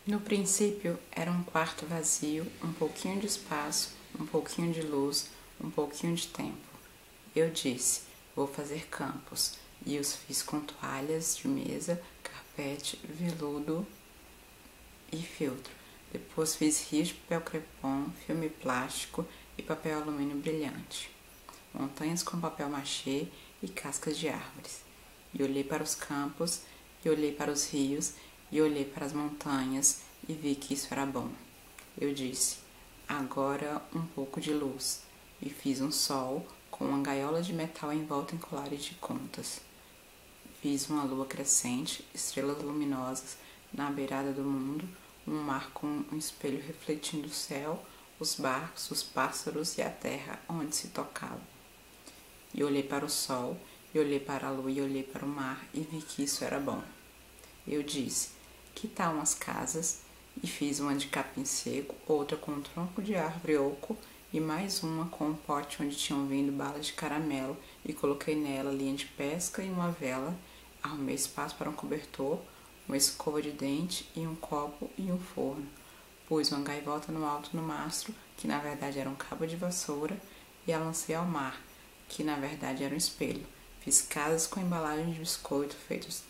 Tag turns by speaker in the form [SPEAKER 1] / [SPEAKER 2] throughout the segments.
[SPEAKER 1] No princípio, era um quarto vazio, um pouquinho de espaço, um pouquinho de luz, um pouquinho de tempo. Eu disse, vou fazer campos, e os fiz com toalhas de mesa, carpete, veludo e feltro. Depois fiz rios de papel crepom, filme plástico e papel alumínio brilhante. Montanhas com papel machê e cascas de árvores. E olhei para os campos, e olhei para os rios, e olhei para as montanhas, e vi que isso era bom. Eu disse, agora um pouco de luz, e fiz um sol com uma gaiola de metal envolta em colares de contas. Fiz uma lua crescente, estrelas luminosas na beirada do mundo, um mar com um espelho refletindo o céu, os barcos, os pássaros e a terra onde se tocava. E olhei para o sol, e olhei para a lua, e olhei para o mar, e vi que isso era bom. Eu disse, que tal umas casas? E fiz uma de capim seco, outra com um tronco de árvore oco, e mais uma com um pote onde tinham vindo balas de caramelo, e coloquei nela linha de pesca e uma vela, arrumei espaço para um cobertor, uma escova de dente e um copo e um forno. Pus uma gaivota no alto no mastro, que na verdade era um cabo de vassoura, e a lancei ao mar, que na verdade era um espelho. Fiz casas com embalagem de biscoito feitos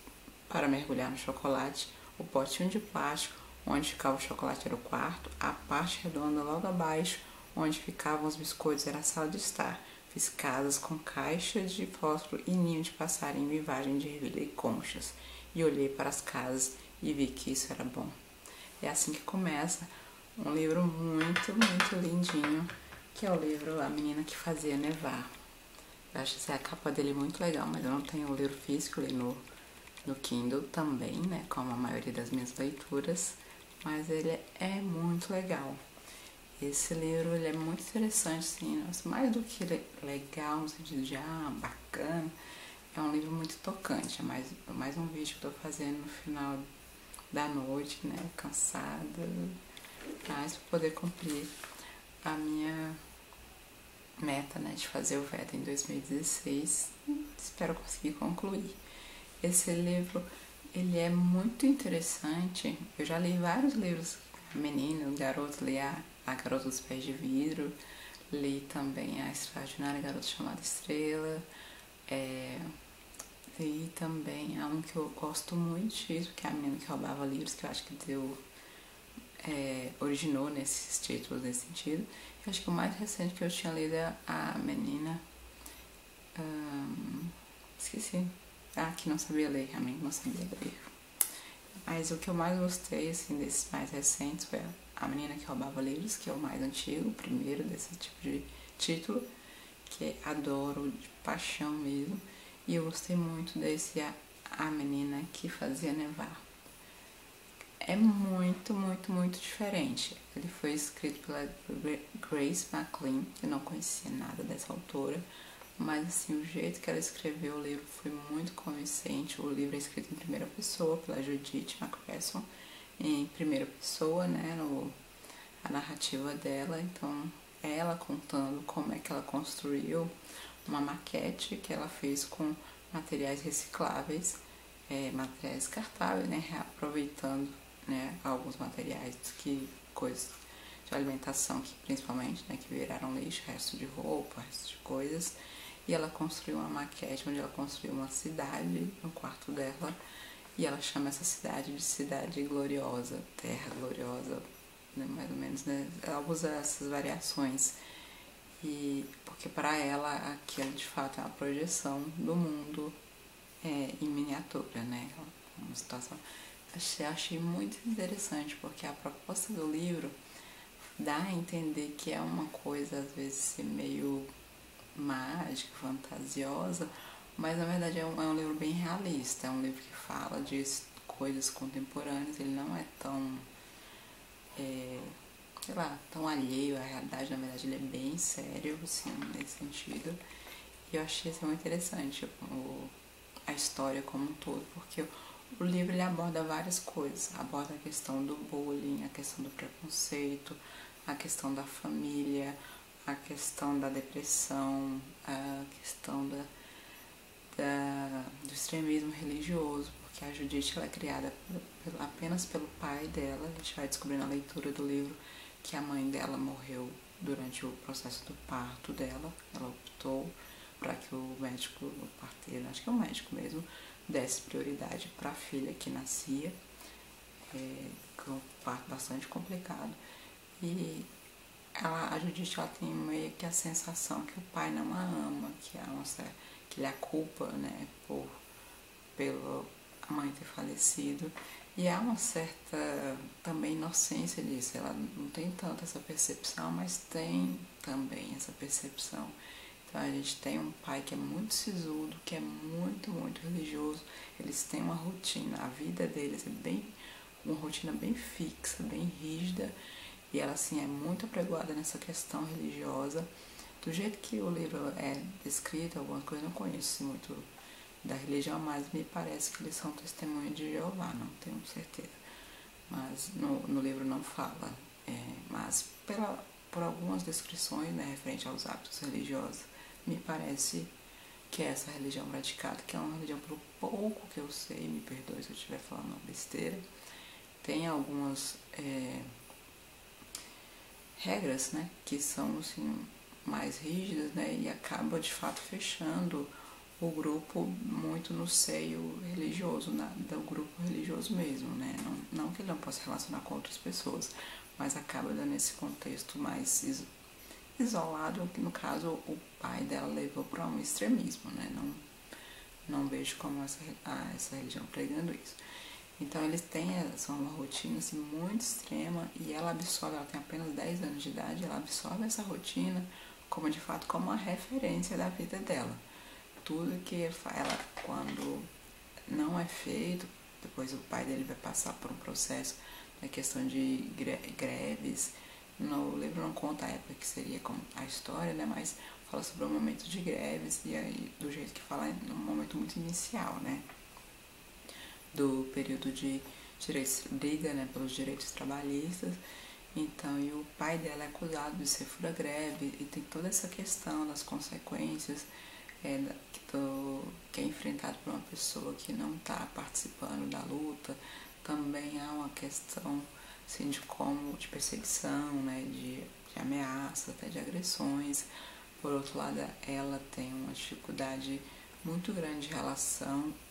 [SPEAKER 1] para mergulhar no chocolate, o potinho de plástico, onde ficava o chocolate era o quarto, a parte redonda logo abaixo, onde ficavam os biscoitos era a sala de estar. Fiz casas com caixas de fósforo e ninho de passarinho, vivagem de ervilha e conchas. E olhei para as casas e vi que isso era bom. É assim que começa um livro muito, muito lindinho, que é o livro A Menina que Fazia Nevar. Eu acho essa capa dele muito legal, mas eu não tenho o livro físico, eu li no Kindle também, né, como a maioria das minhas leituras, mas ele é muito legal. Esse livro ele é muito interessante, assim, mais do que legal, no sentido de, bacana, é um livro muito tocante, é mais um vídeo que eu tô fazendo no final da noite, né, cansada, mas para poder cumprir a minha meta, né, de fazer o VETA em 2016, espero conseguir concluir. Esse livro, ele é muito interessante, eu já li vários livros, menina, o garoto, li a Garota dos Pés de Vidro, li também A Extraordinária Garota Chamada Estrela, li também há um que eu gosto muito disso, que é A Menina que Roubava Livros, que eu acho que originou nesses títulos, nesse sentido. Eu acho que o mais recente que eu tinha lido é A Menina... esqueci. Que não sabia ler, realmente não sabia ler. Mas o que eu mais gostei, assim, desses mais recentes foi A Menina que Roubava Livros, que é o mais antigo, o primeiro desse tipo de título, que adoro de paixão mesmo. E eu gostei muito desse A Menina que Fazia Nevar. É muito, muito, muito diferente. Ele foi escrito pela Grace McLean, eu não conhecia nada dessa autora, mas assim, o jeito que ela escreveu o livro foi muito convincente. O livro é escrito em primeira pessoa pela Judith McPherson, em primeira pessoa, né, a narrativa dela. Então, ela contando como é que ela construiu uma maquete que ela fez com materiais recicláveis, materiais descartáveis, né, reaproveitando, né, alguns materiais coisas de alimentação, que principalmente, né, que viraram lixo, resto de roupa, resto de coisas. E ela construiu uma maquete onde ela construiu uma cidade no quarto dela, e ela chama essa cidade de Cidade Gloriosa, Terra Gloriosa, né, mais ou menos, né? Ela usa essas variações, e porque para ela aquilo de fato é uma projeção do mundo em miniatura, né? Uma situação. Achei muito interessante, porque a proposta do livro dá a entender que é uma coisa, às vezes, meio mágica, fantasiosa, mas na verdade é um livro bem realista, é um livro que fala de coisas contemporâneas, ele não é tão, tão alheio à realidade, na verdade ele é bem sério, assim, nesse sentido. E eu achei isso muito interessante, a história como um todo, porque o livro ele aborda várias coisas, aborda a questão do bullying, a questão do preconceito, a questão da família, a questão da depressão, a questão do extremismo religioso, porque a Judite ela é criada apenas pelo pai dela. A gente vai descobrir na leitura do livro que a mãe dela morreu durante o processo do parto dela. Ela optou para que o médico, o parteiro, acho que é o médico mesmo, desse prioridade para a filha que nascia, com um parto bastante complicado. E a Judite ela tem meio que a sensação que o pai não a ama, que ele a culpa, né, pela mãe ter falecido. E há uma certa também inocência disso. Ela não tem tanto essa percepção, mas tem também essa percepção. Então a gente tem um pai que é muito sisudo, que é muito, muito religioso. Eles têm uma rotina, a vida deles é uma rotina bem fixa, bem rígida. E ela, assim, é muito apregoada nessa questão religiosa. Do jeito que o livro é descrito, alguma coisa, eu não conheço muito da religião, mas me parece que eles são testemunhas de Jeová, não tenho certeza. Mas no livro não fala. Mas por algumas descrições, né, referente aos hábitos religiosos, me parece que é essa religião praticada, que é uma religião, pelo pouco que eu sei, me perdoe se eu estiver falando uma besteira, tem algumas regras, né, que são assim, mais rígidas, né, e acaba de fato fechando o grupo muito no seio religioso, do grupo religioso mesmo, né, não que ele não possa relacionar com outras pessoas, mas acaba dando esse contexto mais isolado, que no caso o pai dela levou para um extremismo, né, não vejo como essa religião pregando isso. Então eles têm uma rotina assim, muito extrema e ela tem apenas 10 anos de idade, ela absorve essa rotina como de fato como uma referência da vida dela. Tudo que ela, quando não é feito, depois o pai dele vai passar por um processo na questão de greves. No livro não conta a época que seria como a história, né, mas fala sobre o momento de greves e aí do jeito que fala no momento muito inicial, né, do período de briga, né, pelos direitos trabalhistas. Então, e o pai dela é acusado de ser fura-greve e tem toda essa questão das consequências que é enfrentado por uma pessoa que não está participando da luta. Também há uma questão assim, de perseguição, né, de ameaça, até de agressões. Por outro lado, ela tem uma dificuldade muito grande de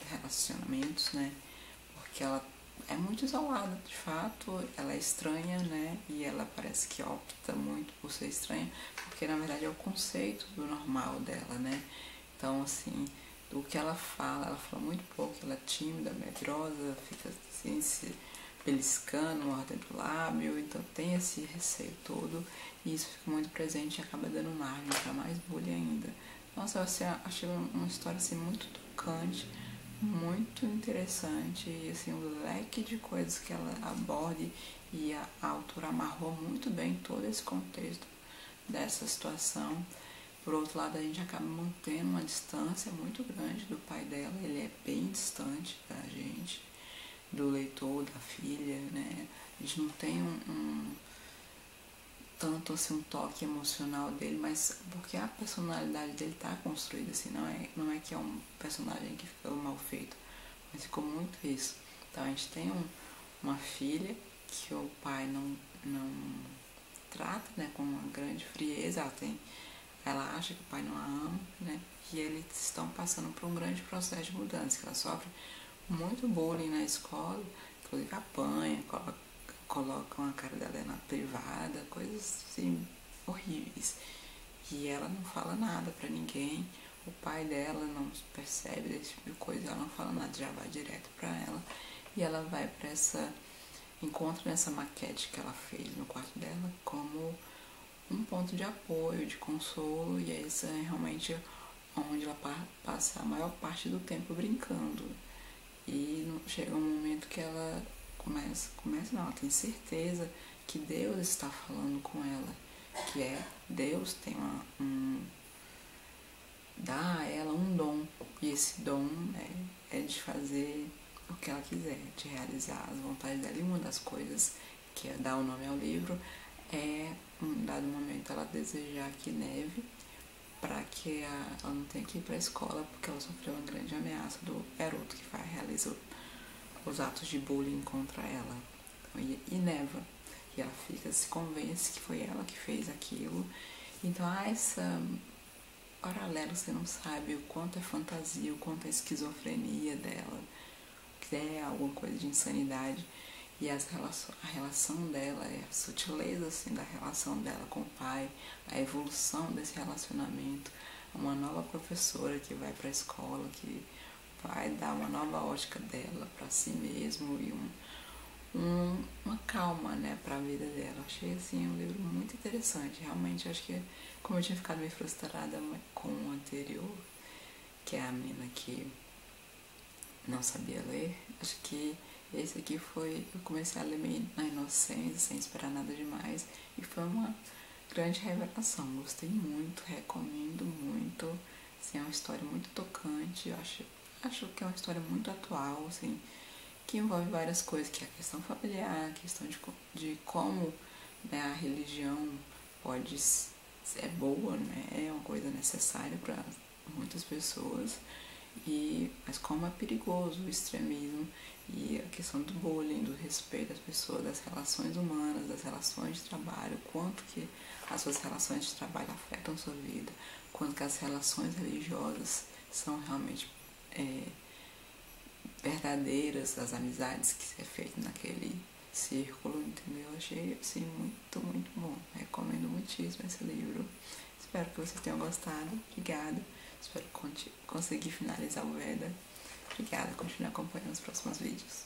[SPEAKER 1] relacionamentos, né, porque ela é muito isolada, de fato, ela é estranha, né, e ela parece que opta muito por ser estranha, porque na verdade é o conceito do normal dela, né. Então, assim, do que ela fala muito pouco, ela é tímida, medrosa, fica assim, se beliscando, mordendo o lábio, então tem esse receio todo, e isso fica muito presente e acaba dando margem para mais bullying ainda. Nossa, eu achei uma história assim, muito tocante, muito interessante, e assim, o leque de coisas que ela aborda, e a autora amarrou muito bem todo esse contexto dessa situação. Por outro lado, a gente acaba mantendo uma distância muito grande do pai dela, ele é bem distante da gente, do leitor, da filha, né? A gente não tem tanto assim um toque emocional dele, mas porque a personalidade dele tá construída assim, não é que é um personagem que ficou mal feito, mas ficou muito isso. Então a gente tem uma filha que o pai não trata, né, com uma grande frieza, ela acha que o pai não a ama, né, e eles estão passando por um grande processo de mudança, que ela sofre muito bullying na escola, inclusive apanha, colocam a cara dela na privada, coisas assim horríveis. E ela não fala nada pra ninguém, o pai dela não percebe desse tipo de coisa, ela não fala nada, já vai direto pra ela. E ela vai pra encontra nessa maquete que ela fez no quarto dela como um ponto de apoio, de consolo, e esse é realmente onde ela passa a maior parte do tempo brincando. E chega um momento que ela ela tem certeza que Deus está falando com ela, que Deus tem dá a ela um dom, e esse dom é de fazer o que ela quiser, de realizar as vontades dela. E uma das coisas que dá o nome ao livro é, em dado momento, ela desejar que neve para que ela não tenha que ir para a escola, porque ela sofreu uma grande ameaça do garoto que realiza os atos de bullying contra ela. E neva. E ela se convence que foi ela que fez aquilo. Então há essa paralelo, você não sabe o quanto é fantasia, o quanto é esquizofrenia dela, que é alguma coisa de insanidade. E a relação dela, a sutileza assim, da relação dela com o pai, a evolução desse relacionamento, uma nova professora que vai para a escola, que vai dar uma nova ótica dela para si mesmo e uma calma, né, para a vida dela. Achei assim um livro muito interessante. Realmente acho que, como eu tinha ficado meio frustrada com o anterior, que é a menina que não sabia ler, acho que esse aqui foi, eu comecei a ler meio na inocência, sem esperar nada demais, e foi uma grande revelação. Gostei muito, recomendo muito. Assim, é uma história muito tocante. Eu acho que é uma história muito atual, assim, que envolve várias coisas, que é a questão familiar, a questão de como, né, a religião pode ser boa, né, é uma coisa necessária para muitas pessoas, mas como é perigoso o extremismo e a questão do bullying, do respeito às pessoas, das relações humanas, das relações de trabalho, quanto que as suas relações de trabalho afetam a sua vida, quanto que as relações religiosas são realmente verdadeiras, as amizades que é feito naquele círculo, entendeu? Achei assim muito, muito bom. Recomendo muitíssimo esse livro. Espero que vocês tenham gostado. Obrigada. Espero conseguir finalizar o Veda. Obrigada. Continue acompanhando os próximos vídeos.